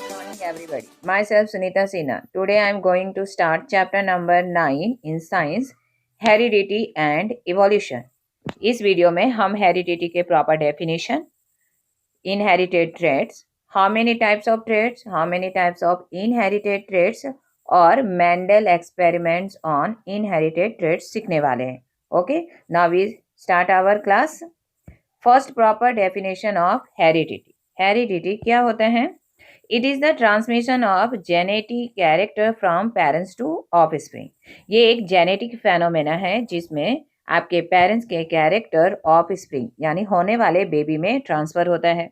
Morning everybody. Myself Sunita Sinha. Today I am going to start chapter number 9 in science, heredity and evolution. इस video में हम heredity के proper definition, inherited traits, how many types of traits, how many types of inherited traits और Mendel experiments on inherited traits सीखने वाले हैं. Okay, now we start our class. First proper definition of heredity. Heredity क्या होता है? It is the transmission of genetic character from parents to offspring. ये एक genetic phenomena है जिसमें आपके पेरेंट्स के कैरेक्टर ऑफस्प्रिंग यानी होने वाले बेबी में ट्रांसफर होता है.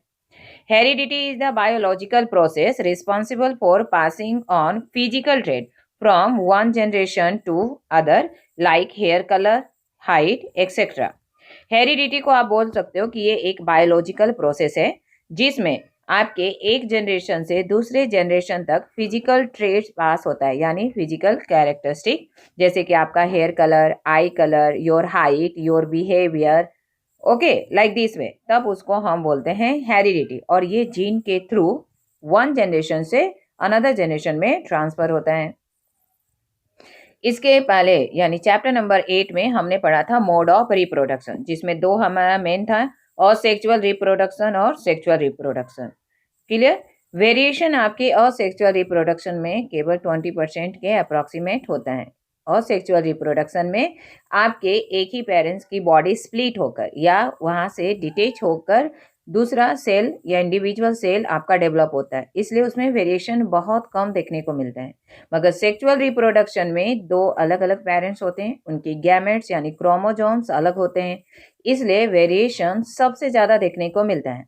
Heredity is the biological process responsible for passing on physical trait from one generation to other like hair colour, height etcetera. Heredity को आप बोल सकते हो कि ये एक बायोलॉजिकल प्रोसेस है जिसमें आपके एक जनरेशन से दूसरे जनरेशन तक फिजिकल ट्रेट्स पास होता है यानी फिजिकल कैरेक्टरिस्टिक, जैसे कि आपका hair colour, eye colour, your height, your behaviour, okay, like this way. तब उसको हम बोलते हैं हेरिडिटी और ये जीन के थ्रू वन जनरेशन से अनदर जनरेशन में ट्रांसफर होता है. इसके पहले यानी चैप्टर नंबर 8 में हमने पढ़ा था मोड ऑफ रिप्रोडक्शन, जिसमें दो हमारा मेन था, असेक्सुअल रिप्रोडक्शन और सेक्सुअल रिप्रोडक्शन. क्लियर? वेरिएशन आपके असेक्सुअल रिप्रोडक्शन में केवल 20% के अप्रॉक्सीमेट होता है. असेक्सुअल रिप्रोडक्शन में आपके एक ही पेरेंट्स की बॉडी स्प्लिट होकर या वहाँ से डिटेच होकर दूसरा सेल या इंडिविजुअल सेल आपका डेवलप होता है, इसलिए उसमें वेरिएशन बहुत कम देखने को मिलता है. मगर सेक्सुअल रिप्रोडक्शन में दो अलग अलग पेरेंट्स होते हैं, उनकी गैमेट्स यानी क्रोमोसोम्स अलग होते हैं, इसलिए वेरिएशन सबसे ज़्यादा देखने को मिलता है.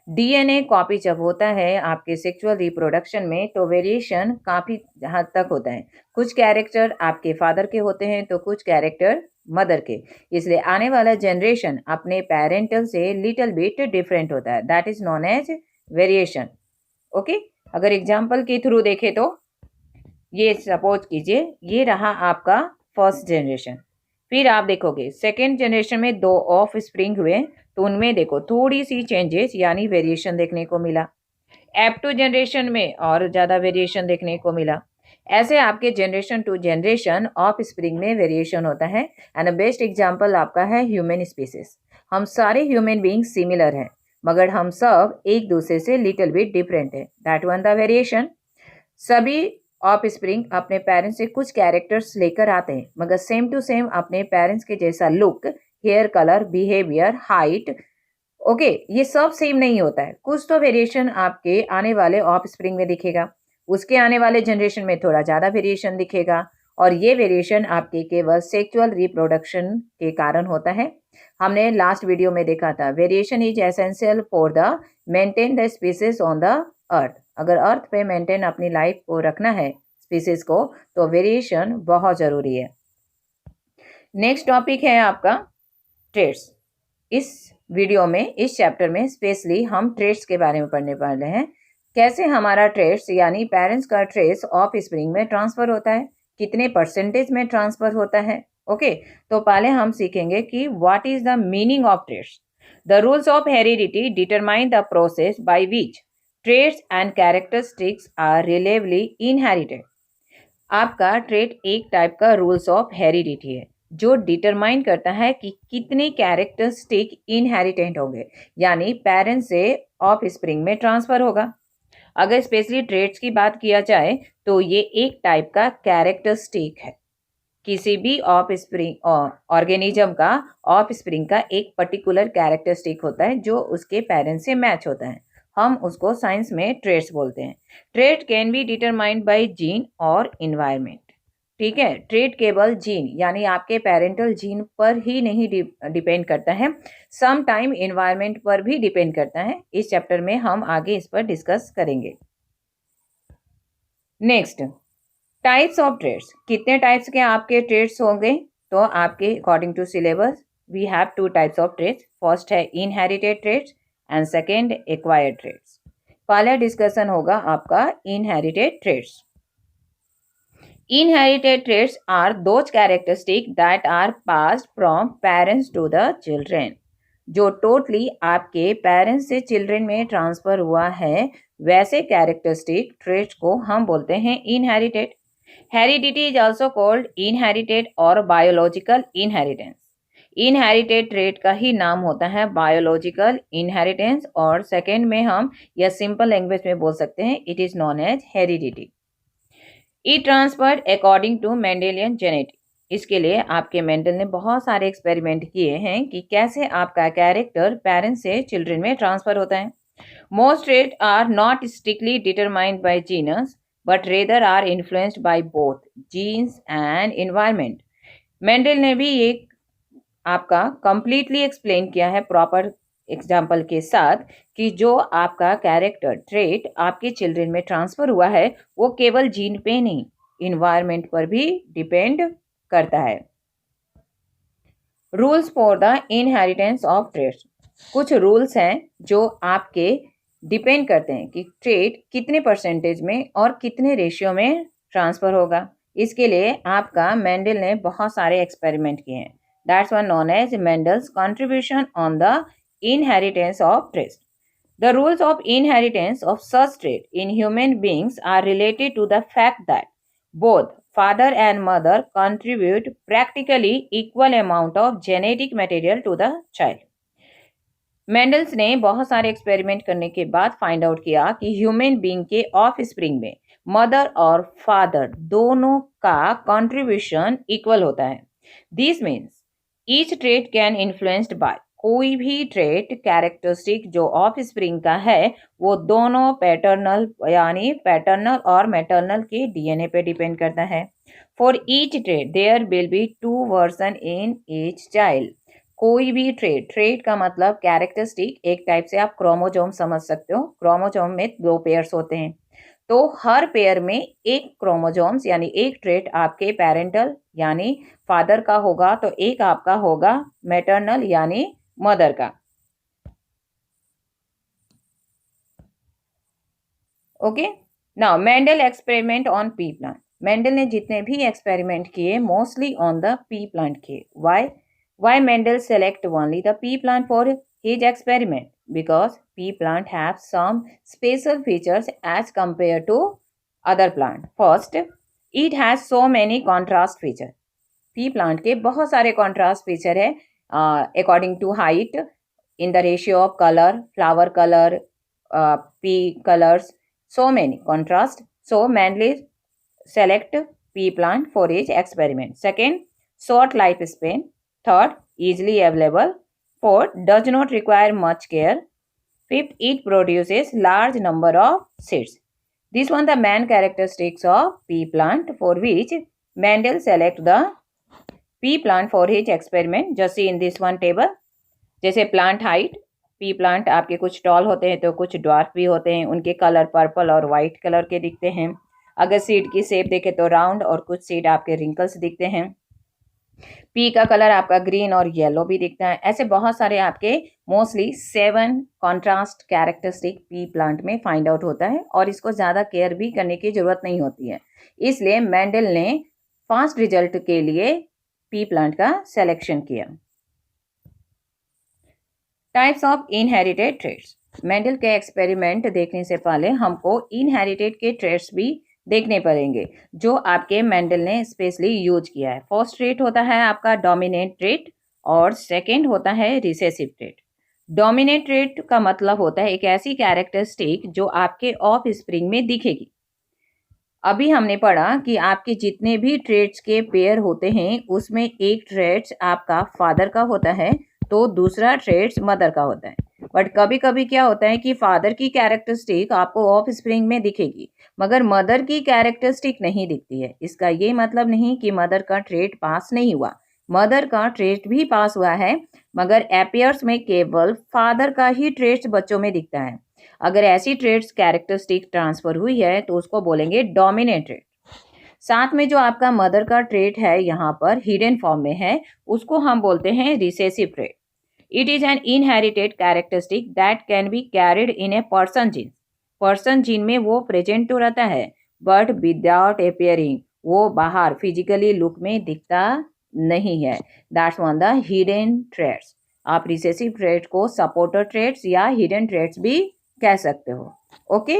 डीएनए कॉपी जब होता है आपके सेक्सुअल रिप्रोडक्शन में तो वेरिएशन काफ़ी हद तक होता है. कुछ कैरेक्टर आपके फादर के होते हैं तो कुछ कैरेक्टर मदर के, इसलिए आने वाला जनरेशन अपने पेरेंटल से लिटिल बिट डिफरेंट होता है. That is known as variation. Okay, अगर एग्जाम्पल के थ्रू देखें तो ये सपोज कीजिए ये रहा आपका फर्स्ट जनरेशन, फिर आप देखोगे सेकेंड जनरेशन में दो ऑफ स्प्रिंग हुए तो उनमें देखो थोड़ी सी चेंजेस यानी वेरिएशन देखने को मिला. F2 जनरेशन में और ज़्यादा वेरिएशन देखने को मिला. ऐसे आपके generation to generation offspring में वेरिएशन होता है. एंड बेस्ट एग्जाम्पल आपका है ह्यूमन स्पीसीज. हम सारे ह्यूमन बींग सिमिलर हैं मगर हम सब एक दूसरे से लिटिल बिट डिफरेंट है. That one the variation. सभी ऑफ स्प्रिंग अपने पेरेंट्स से कुछ कैरेक्टर्स लेकर आते हैं मगर सेम टू सेम अपने पेरेंट्स के जैसा look, hair colour, behaviour, height, okay, ये सब सेम नहीं होता है. कुछ तो वेरिएशन आपके आने वाले ऑफ स्प्रिंग में दिखेगा, उसके आने वाले जनरेशन में थोड़ा ज़्यादा वेरिएशन दिखेगा और ये वेरिएशन आपके केवल सेक्सुअल रिप्रोडक्शन के कारण होता है. हमने लास्ट वीडियो में देखा था variation is essential for the maintain the species on the earth. अगर अर्थ पे मेंटेन अपनी लाइफ को रखना है स्पीसीज को तो वेरिएशन बहुत ज़रूरी है. नेक्स्ट टॉपिक है आपका ट्रेट्स. इस वीडियो में इस चैप्टर में स्पेशली हम ट्रेट्स के बारे में पढ़ने वाले हैं. कैसे हमारा ट्रेट्स यानी पेरेंट्स का ट्रेट्स ऑफ स्प्रिंग में ट्रांसफर होता है, कितने परसेंटेज में ट्रांसफर होता है. ओके, तो पहले हम सीखेंगे कि what is the meaning of traits. The rules of heredity determine the process by which traits and characteristics are relatively inherited. आपका ट्रेट एक टाइप का रूल्स ऑफ हेरिडिटी है जो डिटरमाइन करता है कि कितने कैरेक्टरिस्टिक इनहेरिटेंट होंगे यानी पेरेंट्स से ऑफ स्प्रिंग में ट्रांसफर होगा. अगर स्पेशली ट्रेट्स की बात किया जाए तो ये एक टाइप का कैरेक्टरिस्टिक है. किसी भी ऑफ स्प्रिंग ऑर्गेनिज्म का ऑफ स्प्रिंग का एक पर्टिकुलर कैरेक्टरिस्टिक होता है जो उसके पेरेंट्स से मैच होता है. हम उसको साइंस में ट्रेट्स बोलते हैं. Trait can be determined by gene और इन्वायरमेंट. ठीक है, ट्रेट केवल जीन यानी आपके पेरेंटल जीन पर ही नहीं डिपेंड करता है, सम टाइम इन्वायरमेंट पर भी डिपेंड करता है. इस चैप्टर में हम आगे इस पर डिस्कस करेंगे. Next, types of traits. कितने टाइप्स के आपके ट्रेट्स होंगे? तो आपके according to syllabus we have 2 types of traits. First है inherited traits and second acquired traits. पहला डिस्कशन होगा आपका inherited traits. Inherited traits are those characteristics that are passed from parents to the children. जो totally आपके parents से children में transfer हुआ है वैसे कैरेक्टरिस्टिक ट्रेट्स को हम बोलते हैं inherited. Heredity is also called inherited और बायोलॉजिकल इनहेरिटेंस. इनहेरिटेड ट्रेट का ही नाम होता है बायोलॉजिकल इनहेरिटेंस और सेकेंड में हम या सिंपल लैंग्वेज में बोल सकते हैं it is known as heredity. ई transferred according to Mendelian genetic. इसके लिए आपके मेंडल ने बहुत सारे एक्सपेरिमेंट किए हैं कि कैसे आपका कैरेक्टर पेरेंट्स से चिल्ड्रन में ट्रांसफर होता है. Most trait are not strictly determined by genes but rather are influenced by both genes and environment. Mendel ने भी एक आपका कंप्लीटली एक्सप्लेन किया है प्रॉपर एग्जाम्पल के साथ कि जो आपका कैरेक्टर ट्रेट आपके चिल्ड्रन में ट्रांसफर हुआ है वो केवल जीन पे नहीं इन्वायरमेंट पर भी डिपेंड करता है. Rules for the inheritance of traits. कुछ रूल्स हैं जो आपके डिपेंड करते हैं कि ट्रेट कितने परसेंटेज में और कितने रेशियो में ट्रांसफर होगा. इसके लिए आपका मेंडल ने बहुत सारे एक्सपेरिमेंट किए हैं. That's one known as Mendel's contribution on the inheritance of traits. The rules of inheritance of such trait in human beings are related to the fact that both father and mother contribute practically equal amount of genetic material to the child. Mendel's ने बहुत सारे experiment करने के बाद find out किया कि human being के of spring में मदर और फादर दोनों का कंट्रीब्यूशन इक्वल होता है. This means each trait can influenced by. कोई भी ट्रेट कैरेक्टरिस्टिक जो ऑफ स्प्रिंग का है वो दोनों पैटर्नल यानी पैटर्नल और मैटर्नल के डीएनए पे डिपेंड करता है. For each trait there will be 2 version in each child. कोई भी ट्रेट का मतलब कैरेक्टरिस्टिक एक टाइप से आप क्रोमोजोम समझ सकते हो. क्रोमोजोम में 2 पेयर्स होते हैं तो हर पेयर में एक क्रोमोजोम्स यानी एक ट्रेट आपके पेरेंटल यानी फादर का होगा तो एक आपका होगा मैटर्नल यानी मदर का. Okay. Now Mendel experiment on pea plant. Mendel ने जितने भी एक्सपेरिमेंट किए mostly on the pea plant किए. Why Mendel select only the pea plant for his experiment? Because pea plant have some special features as compare to other plant. First, it has so many contrast feature. Pea plant के बहुत सारे contrast feature है according to height, in the ratio of color, flower color, pea colors, so many contrast. So Mendel select pea plant for his experiment. Second, short lifespan. Third, easily available. Fourth, does not require much care. Fifth, it produces large number of seeds. These one the main characteristics of pea plant for which Mendel select the P plant for his experiment. जैसे in this one table जैसे plant height. P plant आपके कुछ toll होते हैं तो कुछ dwarf भी होते हैं. उनके कलर पर्पल और वाइट कलर के दिखते हैं. अगर सीड की शेप देखें तो राउंड और कुछ सीड आपके रिंकल्स दिखते हैं. पी का कलर आपका ग्रीन और येलो भी दिखता है. ऐसे बहुत सारे आपके mostly 7 contrast characteristic P plant में फाइंड आउट होता है और इसको ज़्यादा केयर भी करने की जरूरत नहीं होती है. इसलिए मेंडल ने फास्ट रिजल्ट के लिए पी प्लांट का सिलेक्शन किया. Types of inherited traits. Mendel के एक्सपेरिमेंट देखने से पहले हमको इनहेरिटेड के ट्रेट्स भी देखने पड़ेंगे जो आपके मेंडल ने स्पेशली यूज किया है. फर्स्ट ट्रेट होता है आपका डोमिनेंट ट्रेट और सेकंड होता है रिसेसिव ट्रेट. डोमिनेंट ट्रेट का मतलब होता है एक ऐसी कैरेक्टरिस्टिक जो आपके ऑफ स्प्रिंग में दिखेगी. अभी हमने पढ़ा कि आपके जितने भी ट्रेट्स के पेयर होते हैं उसमें एक ट्रेट्स आपका फादर का होता है तो दूसरा ट्रेट्स मदर का होता है. बट कभी कभी क्या होता है कि फादर की कैरेक्टरिस्टिक आपको ऑफ स्प्रिंग में दिखेगी मगर मदर की कैरेक्टरिस्टिक नहीं दिखती है. इसका ये मतलब नहीं कि मदर का ट्रेट पास नहीं हुआ. मदर का ट्रेट भी पास हुआ है मगर एपियर्स में केवल फादर का ही ट्रेट्स बच्चों में दिखता है. अगर ऐसी ट्रेट्स कैरेक्टरिस्टिक ट्रांसफर हुई है तो उसको बोलेंगे डोमिनेंट ट्रेट. साथ में जो आपका मदर का ट्रेट है यहाँ पर हिडन फॉर्म में है उसको हम बोलते हैं recessive trait. It is an inherited characteristic that can be carried in a person gene. Person gene में वो प्रेजेंट तो रहता है बट विदाउट अपियरिंग. वो बाहर फिजिकली लुक में दिखता नहीं है। That's one the hidden traits. आप रिसेसिव ट्रेट को सपोर्टर ट्रेट्स या हिडन ट्रेट्स भी कह सकते हो। Okay,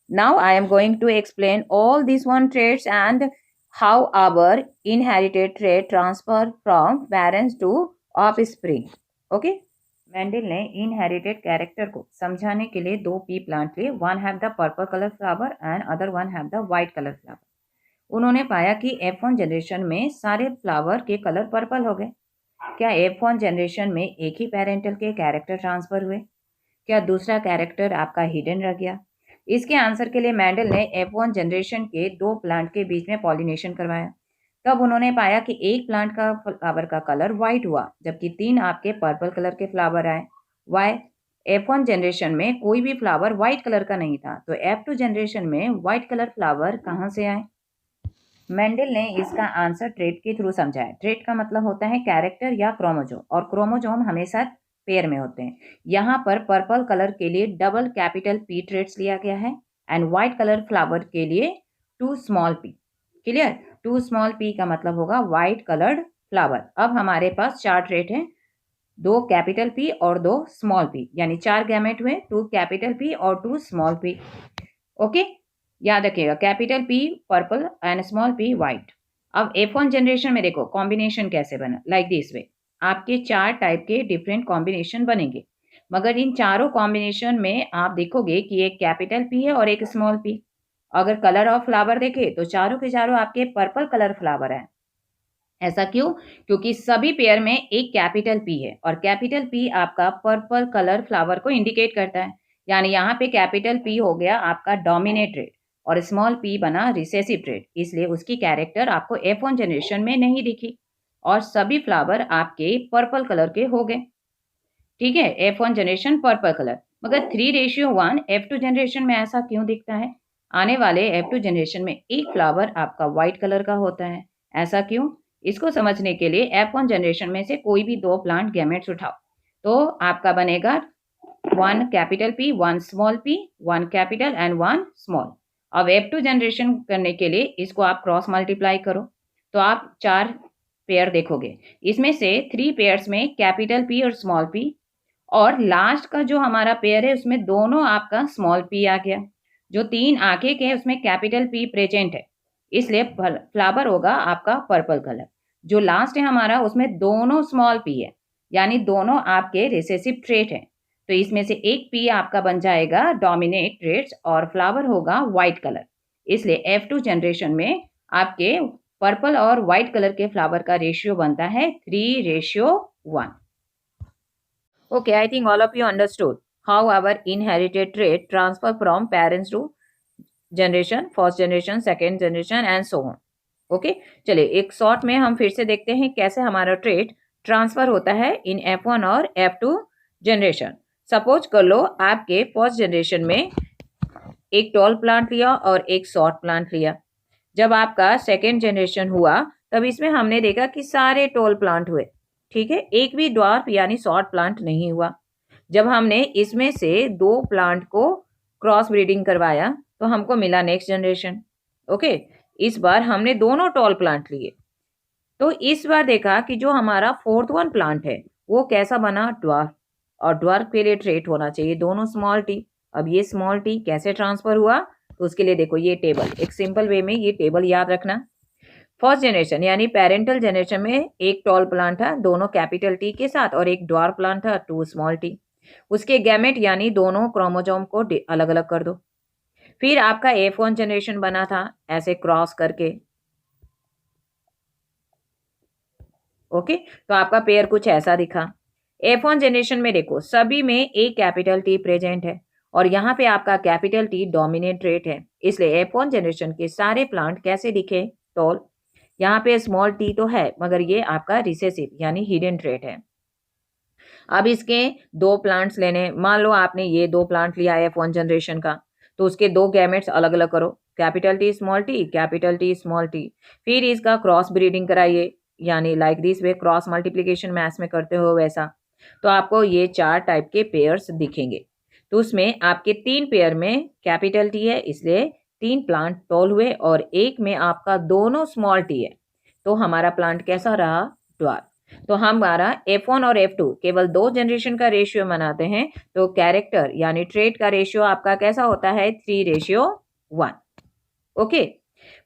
now I am going to explain all this one traits and how our inherited trait transfer from parents to offspring. Okay, Mendel ने inherited character को समझाने के लिए दो पी प्लांट लिए। One have the purple colour flower and other one have the white colour flower. उन्होंने पाया कि F1 जनरेशन में सारे फ्लावर के कलर पर्पल हो गए। क्या F1 जनरेशन में एक ही पेरेंटल के कैरेक्टर ट्रांसफर हुए? क्या दूसरा कैरेक्टर आपका हिडन रह गया? इसके आंसर के लिए मेंडल ने F1 जनरेशन के दो प्लांट के बीच में पॉलिनेशन करवाया। तब उन्होंने पाया कि एक प्लांट का फ्लावर का कलर व्हाइट हुआ, जबकि 3 आपके पर्पल कलर के फ्लावर आए। वाई? F1 जनरेशन में कोई भी फ्लावर व्हाइट कलर का नहीं था, तो F2 जनरेशन में व्हाइट कलर फ्लावर कहाँ से आए? मेंडल ने इसका आंसर ट्रेट के थ्रू समझाया। ट्रेट का मतलब होता है कैरेक्टर या क्रोमोजोम, और क्रोमोजोम हमेशा पेयर में होते हैं। यहाँ पर पर्पल कलर के लिए डबल कैपिटल P ट्रेट्स लिया गया है एंड व्हाइट कलर फ्लावर के लिए 2 small p। Clear? 2 small p का मतलब होगा व्हाइट कलर्ड फ्लावर। अब हमारे पास 4 ट्रेट हैं, 2 कैपिटल P और 2 स्मॉल p, यानी 4 गैमेट हुए, 2 कैपिटल P और 2 स्मॉल p। ओके, याद रखिएगा, capital P purple and small p white. अब F1 जनरेशन में देखो कॉम्बिनेशन कैसे बना, लाइक दिस वे। आपके 4 टाइप के डिफरेंट कॉम्बिनेशन बनेंगे, मगर इन चारों कॉम्बिनेशन में आप देखोगे कि एक कैपिटल P है और एक स्मॉल p। अगर कलर ऑफ फ्लावर देखे तो चारों के चारों आपके पर्पल कलर फ्लावर है। ऐसा क्यों? क्योंकि सभी पेयर में एक कैपिटल P है, और कैपिटल P आपका पर्पल कलर फ्लावर को इंडिकेट करता है। यानी यहाँ पे कैपिटल P हो गया आपका डोमिनेट ट्रेट और स्मॉल p बना रिसेसिव ट्रेट, इसलिए उसकी कैरेक्टर आपको F1 जनरेशन में नहीं दिखी और सभी फ्लावर आपके पर्पल कलर के हो गए। ठीक है, F1 जनरेशन पर्पल कलर। मगर 3:1 F2 जनरेशन में ऐसा क्यों दिखता है? आने वाले F2 जनरेशन में एक फ्लावर आपका व्हाइट कलर का होता है। ऐसा क्यों? इसको समझने के लिए F1 जनरेशन में से कोई भी 2 प्लांट गैमेट्स उठाओ, तो आपका बनेगा 1 capital P, 1 small p, 1 capital and 1 small. अब F2 जनरेशन करने के लिए इसको आप क्रॉस मल्टीप्लाई करो, तो आप 4 पेयर देखोगे। इसमें से 3 पेयर्स में कैपिटल P और स्मॉल p, और लास्ट का जो हमारा पेयर है उसमें दोनों आपका स्मॉल p आ गया। जो 3 आगे के उसमें कैपिटल P प्रेजेंट है, इसलिए फ्लावर होगा आपका पर्पल कलर। जो लास्ट है हमारा उसमें दोनों स्मॉल p है, यानी दोनों आपके रिसेसिव ट्रेट है, तो इसमें से एक p आपका बन जाएगा डोमिनेट ट्रेट्स और फ्लावर होगा व्हाइट कलर। इसलिए F2 जनरेशन में आपके पर्पल और व्हाइट कलर के फ्लावर का रेशियो बनता है 3:1। Okay, I think all of you understood how our inherited trait transfer from parents to generation, first generation, second generation and so on. Okay, चलिए एक short में हम फिर से देखते हैं कैसे हमारा ट्रेट ट्रांसफर होता है इन F1 और F2 जनरेशन। सपोज कर लो आपके फर्स्ट जनरेशन में एक टॉल प्लांट लिया और एक शॉर्ट प्लांट लिया। जब आपका सेकेंड जनरेशन हुआ तब इसमें हमने देखा कि सारे टॉल प्लांट हुए, ठीक है, एक भी ड्वार्फ यानी शॉर्ट प्लांट नहीं हुआ। जब हमने इसमें से 2 प्लांट को क्रॉस ब्रीडिंग करवाया तो हमको मिला नेक्स्ट जनरेशन। ओके, इस बार हमने दोनों टॉल प्लांट लिए, तो इस बार देखा कि जो हमारा 4th वन प्लांट है वो कैसा बना, ड्वार्फ, और ड्वार्फ के लिए ट्रेट होना चाहिए दोनों स्मॉल टी। अब ये स्मॉल टी कैसे ट्रांसफर हुआ, तो उसके लिए देखो ये टेबल, एक सिंपल वे में ये टेबल याद रखना। फर्स्ट जनरेशन यानी पेरेंटल जनरेशन में एक टॉल प्लांट था दोनों कैपिटल टी के साथ, और एक ड्वार्फ प्लांट था 2 स्मॉल टी। उसके गैमेट यानी दोनों क्रोमोसोम को अलग अलग कर दो। फिर आपका F1 जनरेशन बना था ऐसे क्रॉस करके। ओके, तो आपका पेयर कुछ ऐसा दिखा। F1 जनरेशन में देखो सभी में एक कैपिटल टी प्रेजेंट है, और यहाँ पे आपका कैपिटल टी डोमिनेट ट्रेट है, इसलिए F1 जनरेशन के सारे प्लांट कैसे दिखे, टॉल। यहाँ पे स्मॉल टी तो है मगर ये आपका रिसेसिव यानी हिडन ट्रेट है। अब इसके 2 प्लांट्स लेने, मान लो आपने ये 2 प्लांट लिया है F1 जनरेशन का, तो उसके 2 गैमेट्स अलग अलग करो, capital T small T, capital T small T. फिर इसका क्रॉस ब्रीडिंग कराइए, यानी like this way cross multiplication maths में करते हो वैसा, तो आपको ये 4 टाइप के पेयर्स दिखेंगे। तो उसमें आपके 3 पेयर में कैपिटल टी है, इसलिए 3 प्लांट टॉल हुए और एक में आपका दोनों स्मॉल टी है, तो हमारा प्लांट कैसा रहा? ड्वार्फ। तो हमारा F1 और F2 केवल 2 जनरेशन का रेशियो बनाते हैं, तो कैरेक्टर यानी ट्रेट का रेशियो आपका कैसा होता है? 3:1। ओके।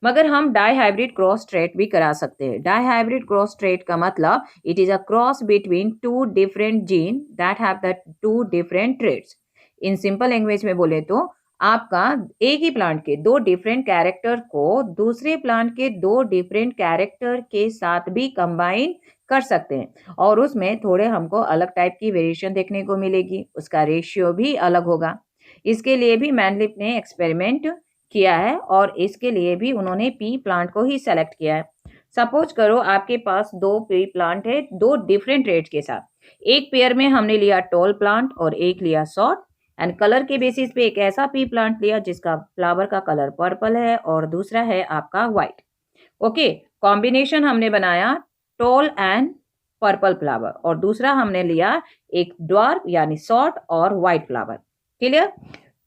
मगर हम डाई हाइब्रिड क्रॉस ट्रेट भी करा सकते हैं। डाई हाइब्रिड क्रॉस ट्रेट का मतलब it is a cross between 2 different gene that have the 2 different traits. In simple language में बोले तो आपका एक ही प्लांट के 2 डिफरेंट कैरेक्टर को दूसरे प्लांट के 2 डिफरेंट कैरेक्टर के साथ भी कंबाइन कर सकते हैं और उसमें थोड़े हमको अलग टाइप की वेरिएशन देखने को मिलेगी, उसका रेशियो भी अलग होगा। इसके लिए भी मैनलिप ने एक्सपेरिमेंट किया है और इसके लिए भी उन्होंने पी प्लांट को ही सेलेक्ट किया है। सपोज करो आपके पास 2 पी प्लांट है 2 डिफरेंट रेट्स के साथ, एक पेयर में हमने लिया टॉल प्लांट और एक लिया शॉर्ट, एंड कलर के बेसिस पे एक ऐसा पी प्लांट लिया जिसका फ्लावर का कलर पर्पल है और दूसरा है आपका व्हाइट। ओके, कॉम्बिनेशन हमने बनाया टॉल एंड पर्पल फ्लावर और दूसरा हमने लिया एक ड्वार्फ यानी शॉर्ट और white flower. Clear?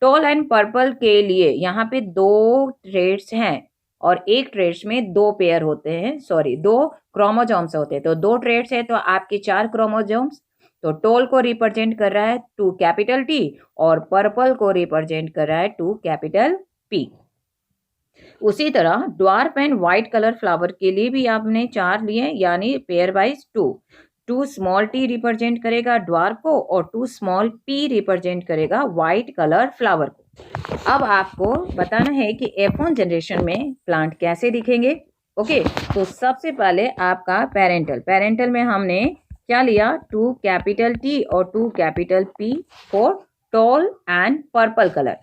Tall and purple के लिए यहाँ पे 2 ट्रेड्स हैं और एक ट्रेड्स में 2 पेयर होते हैं, सॉरी 2 क्रोमोजोम्स होते हैं, तो 2 ट्रेड्स है तो आपके 4 क्रोमोजोम्स। तो टॉल को रिप्रेजेंट कर रहा है 2 कैपिटल टी और पर्पल को रिप्रेजेंट कर रहा है 2 कैपिटल पी। उसी तरह dwarf and white colour flower के लिए भी आपने 4 लिए यानी pair wise 2 small T represent करेगा ड्वार्फ को और 2 स्मॉल पी रिप्रेजेंट करेगा व्हाइट कलर फ्लावर को। अब आपको बताना है कि F1 जनरेशन में प्लांट कैसे दिखेंगे। ओके, तो सबसे पहले आपका पेरेंटल में हमने क्या लिया? 2 कैपिटल टी और 2 capital P for tall and purple colour,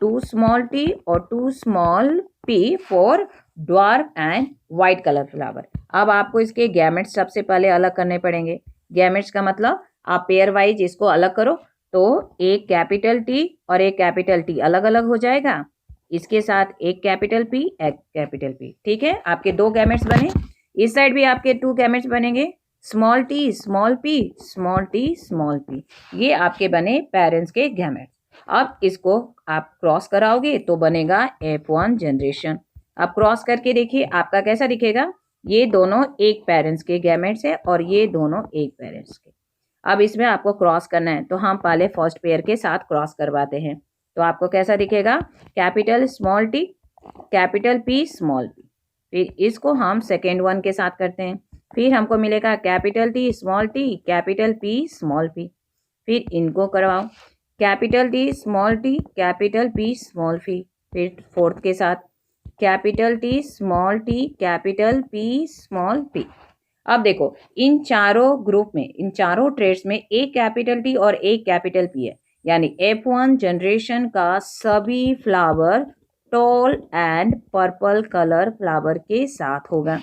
2 small T और 2 small P for dwarf and white colour flower. अब आपको इसके गैमेट्स सबसे पहले अलग करने पड़ेंगे। गैमेट्स का मतलब आप पेयर वाइज इसको अलग करो, तो एक कैपिटल टी और एक कैपिटल टी अलग अलग हो जाएगा, इसके साथ एक कैपिटल पी एक कैपिटल पी। ठीक है, आपके 2 गैमेट्स बने। इस साइड भी आपके 2 गैमेट्स बनेंगे, small T small P small T small P. ये आपके बने पेरेंट्स के गैमेट्स। अब इसको आप क्रॉस कराओगे तो बनेगा F1 जनरेशन। आप क्रॉस करके देखिए आपका कैसा दिखेगा। ये दोनों एक पेरेंट्स के गैमेट्स है और ये दोनों एक पेरेंट्स के। अब इसमें आपको क्रॉस करना है तो हम पहले फर्स्ट पेयर के साथ क्रॉस करवाते हैं, तो आपको कैसा दिखेगा? Capital small T capital P small P. फिर इसको हम सेकेंड वन के साथ करते हैं, फिर हमको मिलेगा capital T small T capital P small P. फिर इनको करवाओ, capital T small T capital P small P. फिर फोर्थ के साथ capital T small T capital P small P. अब देखो इन चारों ग्रुप में, इन चारों ट्रेड्स में एक कैपिटल टी और एक कैपिटल पी है, यानी F1 जनरेशन का सभी flower tall and purple colour flower के साथ होगा।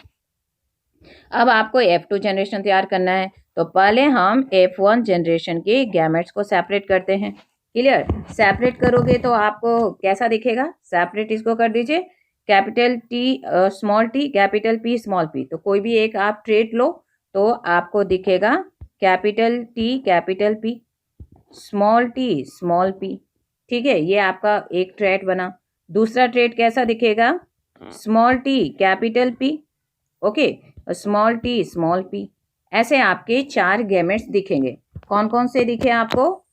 अब आपको F2 जनरेशन तैयार करना है, तो पहले हम F1 जनरेशन के गैमेट्स को सेपरेट करते हैं। क्लियर? सेपरेट करोगे तो आपको कैसा दिखेगा? सेपरेट इसको कर दीजिए, capital T small T capital P small P. तो कोई भी एक आप ट्रेट लो तो आपको दिखेगा capital T capital P small T small P. ठीक है, ये आपका एक ट्रेट बना। दूसरा ट्रेट कैसा दिखेगा? Small T capital P, okay, small T small P. ऐसे आपके 4 गैमेट्स दिखेंगे। कौन कौन से दिखे आपको?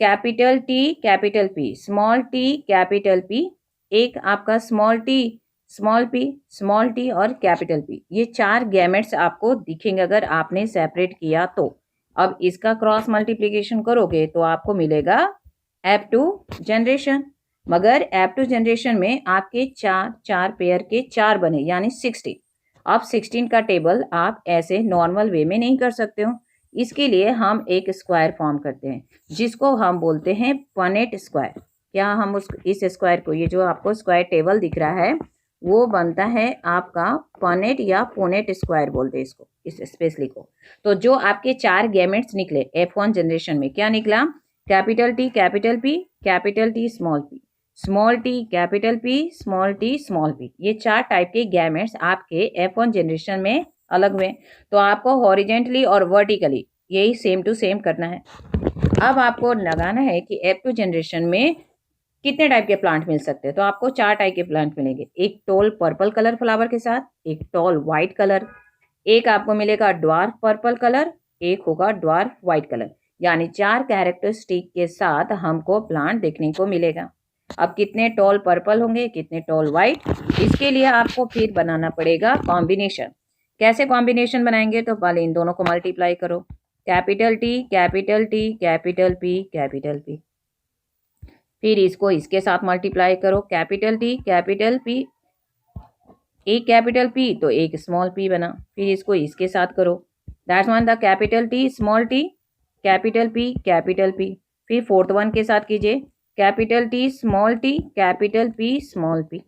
Capital T capital P small T capital P, एक आपका स्मॉल टी और कैपिटल पी। ये 4 गैमेट्स आपको दिखेंगे अगर आपने सेपरेट किया तो। अब इसका क्रॉस मल्टीप्लिकेशन करोगे तो आपको मिलेगा F2 जनरेशन। मगर F2 जनरेशन में आपके 4 पेयर के 4 बने यानी 16। अब 16 का टेबल आप ऐसे नॉर्मल वे में नहीं कर सकते हो, इसके लिए हम एक स्क्वायर फॉर्म करते हैं जिसको हम बोलते हैं पनेट स्क्वायर। क्या हम इस स्क्वायर को, ये जो आपको स्क्वायर टेबल दिख रहा है वो बनता है आपका पनेट या पोनेट स्क्वायर बोलते हैं इसको, इस स्पेशली को। तो जो आपके 4 गैमेट्स निकले F1 जनरेशन में क्या निकला? Capital T capital P capital T small P small T capital P small T small P. ये 4 टाइप के गैमेट्स आपके F1 जनरेशन में अलग हुए। तो आपको हॉरिजेंटली और वर्टिकली यही सेम टू सेम करना है। अब आपको लगाना है कि F2 जनरेशन में कितने टाइप के प्लांट मिल सकते हैं? तो आपको 4 टाइप के प्लांट मिलेंगे। एक टॉल पर्पल कलर फ्लावर के साथ, एक टॉल व्हाइट कलर, एक आपको मिलेगा ड्वार्फ पर्पल कलर, एक होगा ड्वार्फ व्हाइट कलर। यानी 4 कैरेक्टरिस्टिक के साथ हमको प्लांट देखने को मिलेगा। अब कितने टॉल पर्पल होंगे, कितने टॉल व्हाइट, इसके लिए आपको फिर बनाना पड़ेगा कॉम्बिनेशन। कैसे कॉम्बिनेशन बनाएंगे? तो पहले इन दोनों को मल्टीप्लाई करो, capital T capital T capital P capital P, फिर इसको इसके साथ मल्टीप्लाई करो, कैपिटल टी कैपिटल पी, एक कैपिटल पी तो एक स्मॉल पी बना, फिर इसको इसके साथ करो, that's one the capital T small T capital P, फिर फोर्थ वन के साथ कीजिए, capital T small T capital P small P.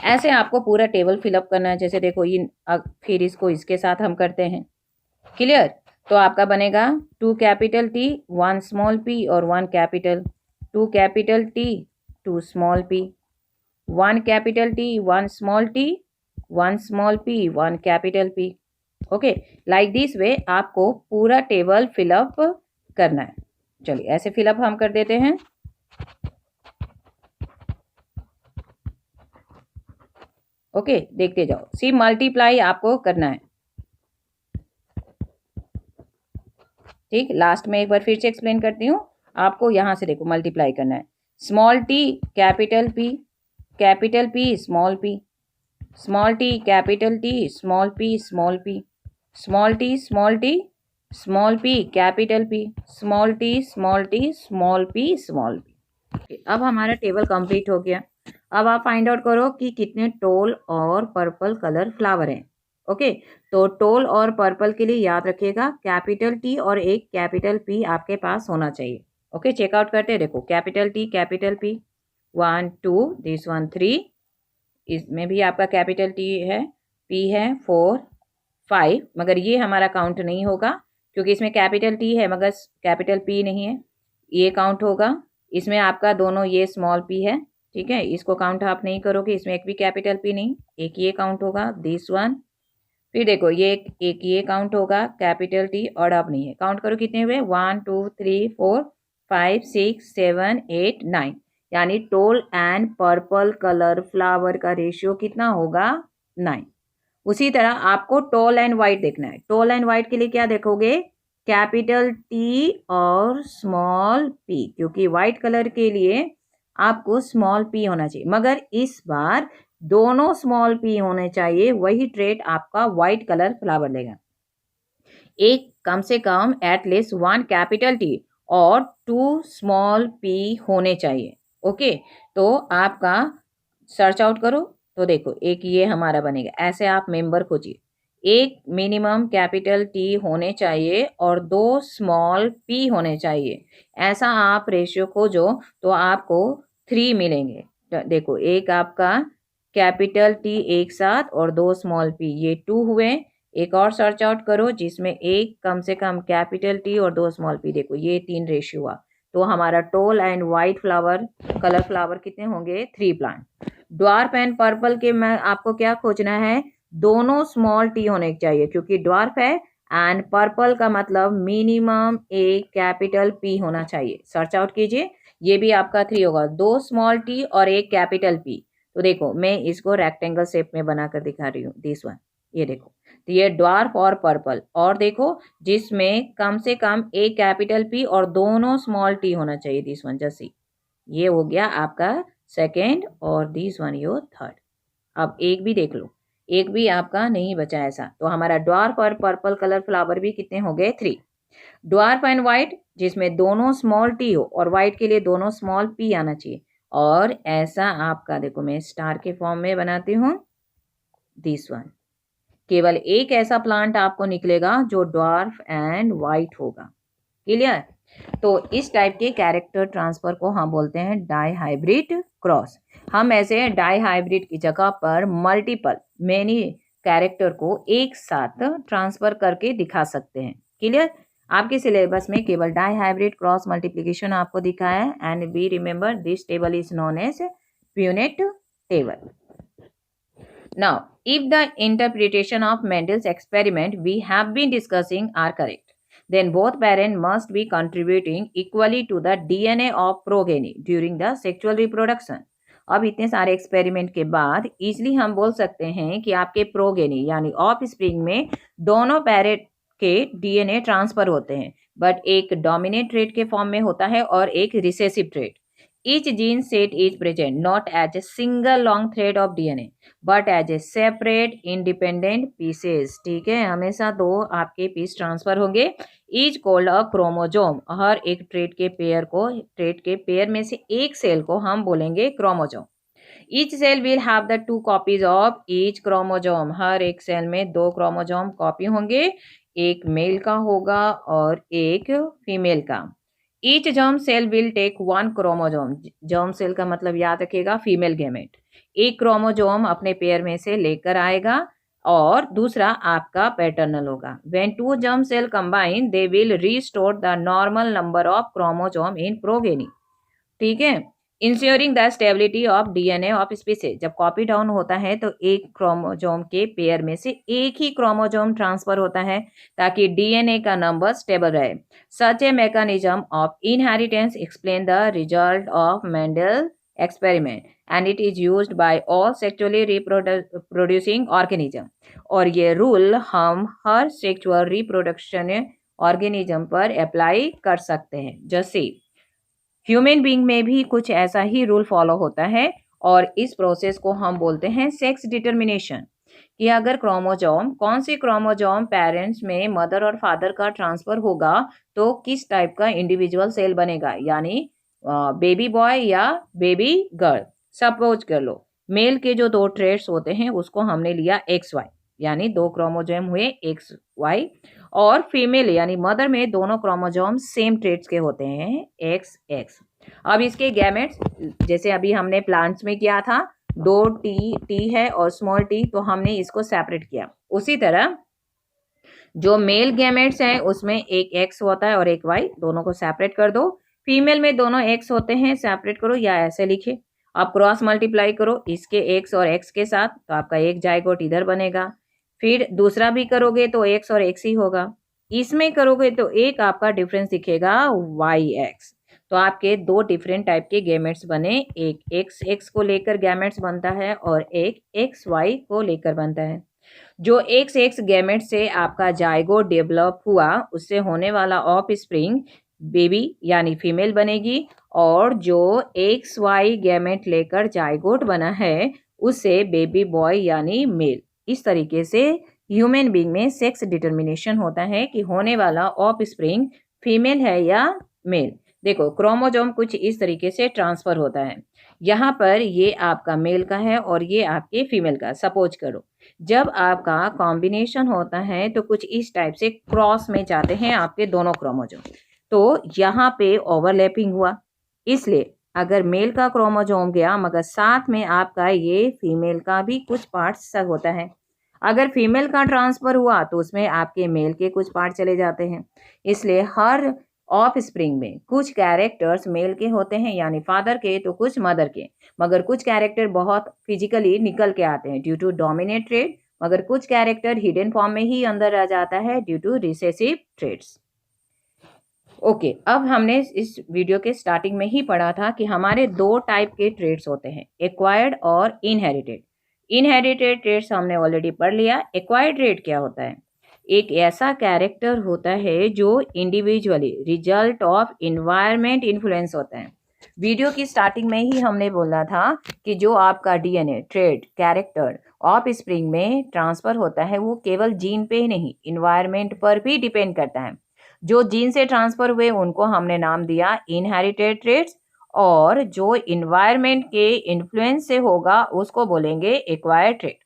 ऐसे आपको पूरा टेबल फिलअप करना है। जैसे देखो ये, फिर इसको इसके साथ हम करते हैं, क्लियर? तो आपका बनेगा 2 कैपिटल टी 1 स्मॉल पी और 1 capital, 2 capital T 2 small P, 1 capital T 1 small T 1 small P 1 capital P. Okay, like this वे आपको पूरा टेबल फिलअप करना है। चलिए ऐसे फिलअप हम कर देते हैं। ओके, देखते जाओ। सी मल्टीप्लाई आपको करना है, ठीक। लास्ट में एक बार फिर से एक्सप्लेन करती हूँ आपको। यहाँ से देखो मल्टीप्लाई करना है, small T capital P small P, small T capital T small P small P, small T small P capital P, small T small P small P. अब हमारा टेबल कंप्लीट हो गया। अब आप फाइंड आउट करो कि कितने टॉल और पर्पल कलर फ्लावर हैं। ओके, तो टॉल और पर्पल के लिए याद रखिएगा कैपिटल टी और एक कैपिटल पी आपके पास होना चाहिए। ओके, चेकआउट करते हैं। देखो capital T capital P 1 2, this one 3, इसमें भी आपका कैपिटल टी है, पी है 4 5, मगर ये हमारा काउंट नहीं होगा क्योंकि इसमें कैपिटल टी है मगर कैपिटल पी नहीं है, ये काउंट होगा। इसमें आपका दोनों ये स्मॉल पी है, ठीक है, इसको काउंट आप नहीं करोगे, इसमें एक भी कैपिटल पी नहीं, एक ये काउंट होगा, दिस वन। फिर देखो ये एक ये काउंट होगा कैपिटल टी और अब नहीं है, काउंट करो कितने हुए, 1 2 3 4 5 6 7 8 9, यानी tall and purple colour flower का रेशियो कितना होगा, 9। उसी तरह आपको टॉल एंड व्हाइट देखना है। टॉल एंड व्हाइट के लिए क्या देखोगे, कैपिटल टी और स्मॉल पी, क्योंकि व्हाइट कलर के लिए आपको स्मॉल पी होना चाहिए, मगर इस बार दोनों स्मॉल पी होने चाहिए, वही ट्रेट आपका व्हाइट कलर फ्लावर लेगा। एक कम से कम एटलीस्ट 1 कैपिटल टी और 2 स्मॉल पी होने चाहिए। ओके, तो आपका सर्च आउट करो तो देखो एक ये हमारा बनेगा। ऐसे आप मेंबर खोजिए, एक मिनिमम कैपिटल टी होने चाहिए और 2 स्मॉल पी होने चाहिए। ऐसा आप रेशियो खोजो तो आपको 3 मिलेंगे। देखो एक आपका कैपिटल टी एक साथ और 2 स्मॉल पी, ये 2 हुए। एक और सर्च आउट करो जिसमें एक कम से कम कैपिटल टी और 2 स्मॉल पी, देखो ये 3 रेशियो हुआ। तो हमारा tall and white flower colour flower कितने होंगे, 3 प्लांट। ड्वार्फ एंड पर्पल के में आपको क्या खोजना है, दोनों स्मॉल टी होने चाहिए क्योंकि ड्वार्फ है, एंड पर्पल का मतलब मिनिमम एक कैपिटल पी होना चाहिए। सर्च आउट कीजिए, ये भी आपका 3 होगा, 2 स्मॉल टी और एक कैपिटल पी। तो देखो मैं इसको रेक्टेंगल शेप में बनाकर दिखा रही हूँ, दिस वन, ये देखो, तो ये ड्वार्फ और पर्पल, और देखो जिसमें कम से कम एक कैपिटल पी और दोनों स्मॉल टी होना चाहिए, दिस वन जैसी, ये हो गया आपका सेकेंड और दिस वन योर थर्ड। अब एक भी देख लो, एक भी आपका नहीं बचा ऐसा। तो हमारा ड्वार्फ और पर्पल कलर फ्लावर भी कितने हो गए, 3। ड्वार्फ एंड व्हाइट जिसमें दोनों स्मॉल टी हो और व्हाइट के लिए दोनों स्मॉल पी आना चाहिए, और ऐसा आपका देखो मैं स्टार के फॉर्म में बनाती हूँ, दिस वन। केवल एक ऐसा प्लांट आपको निकलेगा जो ड्वार्फ एंड व्हाइट होगा, क्लियर? तो इस टाइप के कैरेक्टर ट्रांसफर को हम बोलते हैं डाई हाइब्रिड क्रॉस। हम ऐसे डाई हाइब्रिड की जगह पर मल्टीपल मेनी कैरेक्टर को एक साथ ट्रांसफर करके दिखा सकते हैं, क्लियर? आपके सिलेबस में केवल डाई हाइब्रिड क्रॉस मल्टीप्लिकेशन आपको दिखा है, and we remember this table is known as Punnett table. Now, if the interpretation of Mendel's experiment we have been discussing are correct, then both parents must be contributing equally to the DNA of progeny during the sexual reproduction. अब इतने सारे experiment के बाद easily हम बोल सकते हैं कि आपके प्रोगेनी यानी ऑफ स्प्रिंग में दोनों पेरेंट के डीएनए ट्रांसफर होते हैं, बट एक डोमिनेंट ट्रेट के फॉर्म में होता है और एक recessive trait. Each gene set is present not as a single long thread of DNA but as a separate independent pieces. ठीक है, हमेशा दो आपके पीस ट्रांसफर होंगे. Each called a chromosome. हर एक ट्रेट के पेयर में से एक सेल को हम बोलेंगे chromosome. Each cell will have the 2 copies of each chromosome. हर एक सेल में 2 क्रोमोजोम कॉपी होंगे, एक मेल का होगा और एक फीमेल का. Each germ cell will take 1 chromosome. Germ cell का मतलब याद रखिएगा फीमेल गैमेट. एक क्रोमोजोम अपने पेयर में से लेकर आएगा और दूसरा आपका पैटर्नल होगा. When 2 germ cell combine they will restore the normal number of chromosome in progeny. ठीक है, ensuring the stability of DNA of species. जब कॉपी डाउन होता है तो एक क्रोमोजोम के पेयर में से एक ही क्रोमोजोम ट्रांसफर होता है ताकि डीएनए का नंबर स्टेबल रहे. Such a mechanism of inheritance explain the result of Mendel experiment and it is used by all sexually reproducing organism. और ये रूल हम हर सेक्सुअल रिप्रोडक्शन ऑर्गेनिज्म पर अप्लाई कर सकते हैं. जैसे ह्यूमन बीइंग में भी कुछ ऐसा ही रूल फॉलो होता है और इस प्रोसेस को हम बोलते हैं सेक्स डिटर्मिनेशन. कि अगर क्रोमोजोम कौन सी क्रोमोजोम पेरेंट्स में मदर और फादर का ट्रांसफर होगा तो किस टाइप का इंडिविजुअल सेल बनेगा, यानी बेबी बॉय या बेबी गर्ल. सपोज कर लो मेल के जो 2 ट्रेट्स होते हैं उसको हमने लिया XY, यानी 2 क्रोमोजोम हुए XY, और फीमेल यानी मदर में दोनों क्रोमोजोम सेम ट्रेट्स के होते हैं XX. अब इसके गैमेट्स जैसे अभी हमने प्लांट्स में किया था 2 T है और स्मॉल t, तो हमने इसको सेपरेट किया. उसी तरह जो मेल गैमेट्स हैं उसमें एक X होता है और एक Y, दोनों को सेपरेट कर दो. फीमेल में दोनों X होते हैं, सेपरेट करो या ऐसे लिखे. आप क्रॉस मल्टीप्लाई करो इसके X और X के साथ तो आपका एक जाइगोट इधर बनेगा. फिर दूसरा भी करोगे तो X और X ही होगा. इसमें करोगे तो एक आपका डिफरेंस दिखेगा YX. तो आपके 2 डिफरेंट टाइप के गैमेट्स बने. एक XX को लेकर गैमेट्स बनता है और एक XY को लेकर बनता है. जो XX गैमेट से आपका जाइगोट डेवलप हुआ उससे होने वाला ऑफ स्प्रिंग बेबी यानी फीमेल बनेगी, और जो XY गैमेट लेकर जाइगोट बना है उससे बेबी बॉय यानी मेल. इस तरीके से ह्यूमन बीइंग में सेक्स डिटर्मिनेशन होता है कि होने वाला ऑफ स्प्रिंग फीमेल है या मेल. देखो क्रोमोजोम कुछ इस तरीके से ट्रांसफर होता है. यहाँ पर ये आपका मेल का है और ये आपके फीमेल का. सपोज करो जब आपका कॉम्बिनेशन होता है तो कुछ इस टाइप से क्रॉस में जाते हैं आपके दोनों क्रोमोजोम, तो यहाँ पे ओवरलैपिंग हुआ. इसलिए अगर मेल का क्रोमोजोम गया मगर साथ में आपका ये फीमेल का भी कुछ पार्ट्स होता है. अगर फीमेल का ट्रांसफर हुआ तो उसमें आपके मेल के कुछ पार्ट चले जाते हैं. इसलिए हर ऑफ स्प्रिंग में कुछ कैरेक्टर्स मेल के होते हैं यानी फादर के, तो कुछ मदर के. मगर कुछ कैरेक्टर बहुत फिजिकली निकल के आते हैं ड्यू टू डोमिनेट ट्रेट, मगर कुछ कैरेक्टर हिडन फॉर्म में ही अंदर आ जाता है due to recessive traits. Okay, अब हमने इस वीडियो के स्टार्टिंग में ही पढ़ा था कि हमारे 2 टाइप के ट्रेट्स होते हैं, एक्वायर्ड और इनहेरिटेड. इनहेरिटेड ट्रेट्स हमने ऑलरेडी पढ़ लिया. एक्वायर्ड ट्रेट क्या होता है? एक ऐसा कैरेक्टर होता है जो individually result of environment influence होता है. वीडियो की स्टार्टिंग में ही हमने बोला था कि जो आपका DNA trait character of spring में ट्रांसफर होता है वो केवल जीन पे ही नहीं इन्वायरमेंट पर भी डिपेंड करता है. जो जीन से ट्रांसफर हुए उनको हमने नाम दिया इनहेरिटेड ट्रेट्स, और जो इन्वायरमेंट के इन्फ्लुएंस से होगा उसको बोलेंगे acquired trait.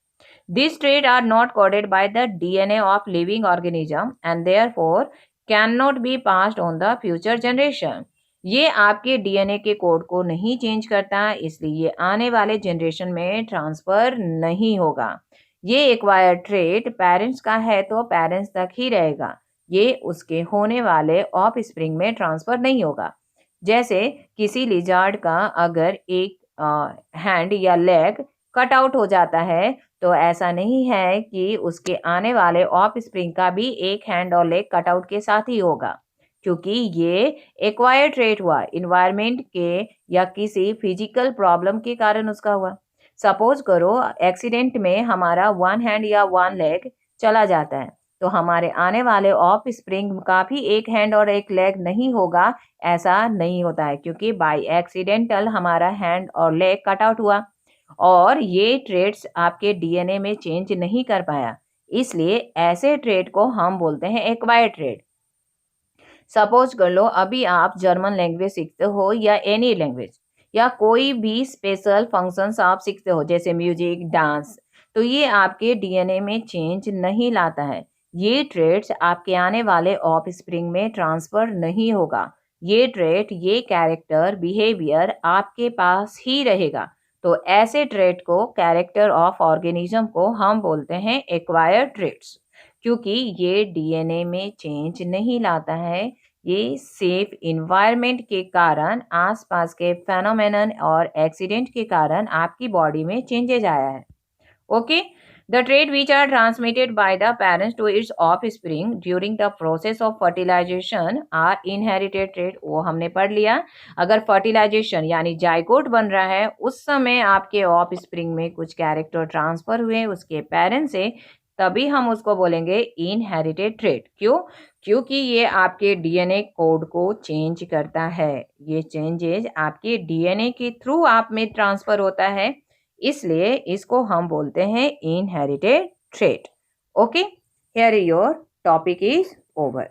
These traits are not coded by the DNA of living organism and therefore cannot be passed on the future generation. ये आपके डीएनए के कोड को नहीं चेंज करता, इसलिए ये आने वाले जनरेशन में ट्रांसफर नहीं होगा. ये एक्वायर्ड ट्रेट पेरेंट्स का है तो पेरेंट्स तक ही रहेगा, ये उसके होने वाले ऑफ स्प्रिंग में ट्रांसफर नहीं होगा. जैसे किसी लिजार्ड का अगर एक हैंड या लेग कट आउट हो जाता है तो ऐसा नहीं है कि उसके आने वाले ऑफ स्प्रिंग का भी एक हैंड और लेग कटआउट के साथ ही होगा, क्योंकि ये एक्वायर्ड ट्रेट हुआ, इन्वायरमेंट के या किसी फिजिकल प्रॉब्लम के कारण उसका हुआ। सपोज करो एक्सीडेंट में हमारा वन हैंड या वन लेग चला जाता है, तो हमारे आने वाले ऑफ स्प्रिंग का भी एक हैंड और एक लेग नहीं होगा, ऐसा नहीं होता है, क्योंकि बाय एक्सीडेंटल हमारा हैंड और लेग कट आउट हुआ और ये ट्रेड्स आपके डीएनए में चेंज नहीं कर पाया, इसलिए ऐसे ट्रेड को हम बोलते हैं एक्वायर्ड ट्रेड। सपोज कर लो अभी आप जर्मन लैंग्वेज सीखते हो या एनी लैंग्वेज या कोई भी स्पेशल फंक्शंस आप सीखते हो जैसे म्यूजिक, डांस, तो ये आपके डीएनए में चेंज नहीं लाता है। ये ट्रेड्स आपके आने वाले ऑफ स्प्रिंग में ट्रांसफर नहीं होगा। ये ट्रेड, ये कैरेक्टर, बिहेवियर आपके पास ही रहेगा। तो ऐसे ट्रेड को, कैरेक्टर ऑफ ऑर्गेनिज्म को हम बोलते हैं एक्वायर्ड ट्रेड्स, क्योंकि ये डीएनए में चेंज नहीं लाता है। ये सेफ इन्वायरमेंट के कारण, आसपास के फेनोमेनन और एक्सीडेंट के कारण आपकी बॉडी में चेंजेज आया है। Okay, the trait which are transmitted by the parents to its offspring during the process of fertilisation are inherited trait, वो हमने पढ़ लिया। अगर फर्टिलाइजेशन यानी जाइगोट बन रहा है, उस समय आपके ऑफस्प्रिंग में कुछ कैरेक्टर ट्रांसफर हुए उसके पेरेंट्स से, तभी हम उसको बोलेंगे इनहेरिटेड ट्रेट। क्यों? क्योंकि ये आपके डीएनए कोड को चेंज करता है। ये चेंजेज आपके डीएनए के थ्रू आप में ट्रांसफर होता है, इसलिए इसको हम बोलते हैं inherited trait. Okay, here your topic is over.